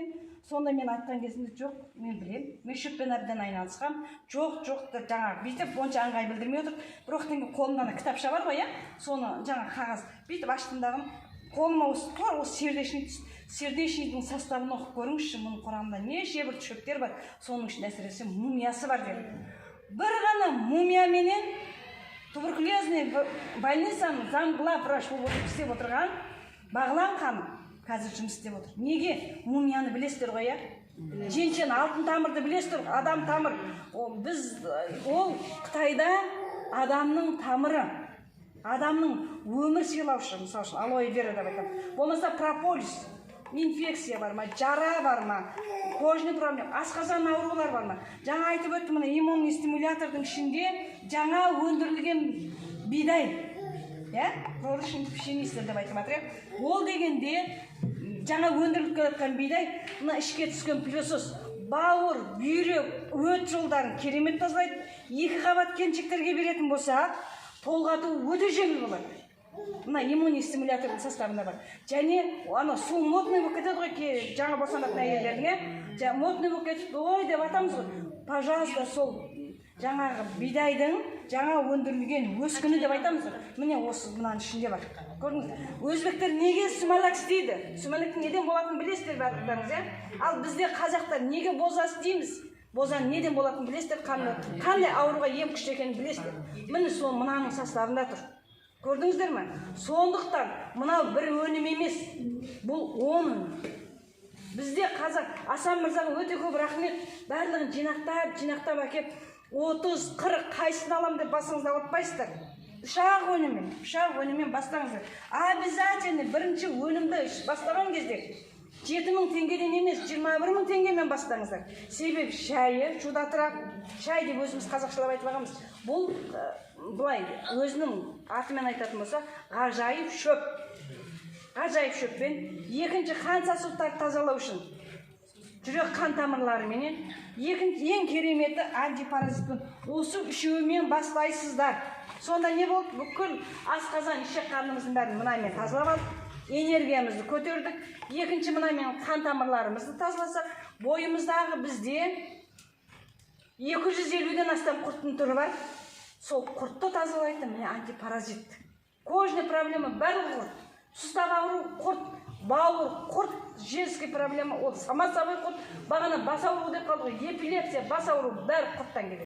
екен. Сонда мен айтқан кезімде жоқ, мен білем. Мен шөппен әбден айналысқам. Жоқ деп жаңағы бүйтіп онша ыңғай білдірмей отыр. Бірақ қолымда кітапша бар ғой, соны жаңа қағаз бүйтіп аштым дағым. Қолыма осы сердечниктің составын оқып көріңізші, мұның құрамында неше бір шөптер бар. Соның ішінде әсіресе мумиясы бар деді. Бір ғана мумия менен туберкулезный больницаның замглав врач болып істеп отырған Бағлан ханым қазір жұмыс істеп отыр. Неге? Мумияны білесіздер ғой, Женшен алтын тамырды білесіздер, адам тамыр. Ол Қытайда адамның тамыры, адамның өмір сыйлаушы, мысалы үшін алоэ вера деп айтамын. Болмаса прополис, инфекция бар ма, жара бар ма, кожный проблема, асқазан аурулар бар ма. Жаңа айтып өттім, мына иммунный стимулятордың ішінде жаңа өндірілген бидай, пророчный пшеница деп айтып жатыр. Ол дегенде жаңа өндіріліп келатқан бидай, мына ішке түскен пылесос, бауыр, бүйрек, өт жолдарын керемет тазалайды. 2 қабат келіншектерге беретін болса, толғату өте жеңіл болады. Мына иммунный стимулятордың составында бар. Және су модный болып кетеді ғой, жаңа босанатын әйелдерге, модный болып кетіп, ой деп атамыз ғой. Пожалуйста, сол жаңағы бидайдың жаңа өндірілген өскіні деп айтамыз. Міне осы мынаның ішінде бар. Көрдіңіз, өзбектер неге сүмәләк істейді? Сүмәләктің неден болатынын білесіздер бәріңіз, Ал бізде қазақтар неге боза істейміз? Бозаның неден болатынын білесіздер, қандай ауруға ем күшті екенін білесіздер. Міне сол мынаның составында тұр. Көрдіңіздер ме? Сондықтан мынау бір өнім емес, бұл 10 өнім. Бізде қазақ Асан мырзаға өте көп рахмет, барлығын жинақтап әкеп 30-40 қайсын алам деп басыңызда отпайсыздар. Ұшақ өніммен бастаңыздар. Обязательно бірінші өнімді бастаған кезде 7.000 теңгеден емес, 21.000 теңгемен бастаңыздар. Себебі шайы, шудатырақ, шай деп өзіміз қазақшалап айтып ағамыз. Бұл бұлай өзінің атымен айтатын болса, ғажайып шөп. Ғажайып шөппен екінші қан сосудтарды тазалау үшін жүрек қан тамырлары менен, екінші ең кереметі антипаразитпен. Осы үшеуімен бастайсыздар. Сонда не болды? Бүкіл асқазан, ішек қарнымыздың бәрін мынаймен тазалап алдық, энергиямызды көтердік. Екінші мынаймен қан тамырларымызды тазаласақ, бойымыздағы бізде 250-ден астам құрттың түрі бар. Сол құртты тазалайтын міне антипаразит. Кожный проблема барлығы құрт. Сустав ауру құрт, бауыр құрт, женский проблема, ол сама собой құрт. Бағана бас ауру деп қалды ғой, эпилепсия, бас ауру бәрі құрттан келеді.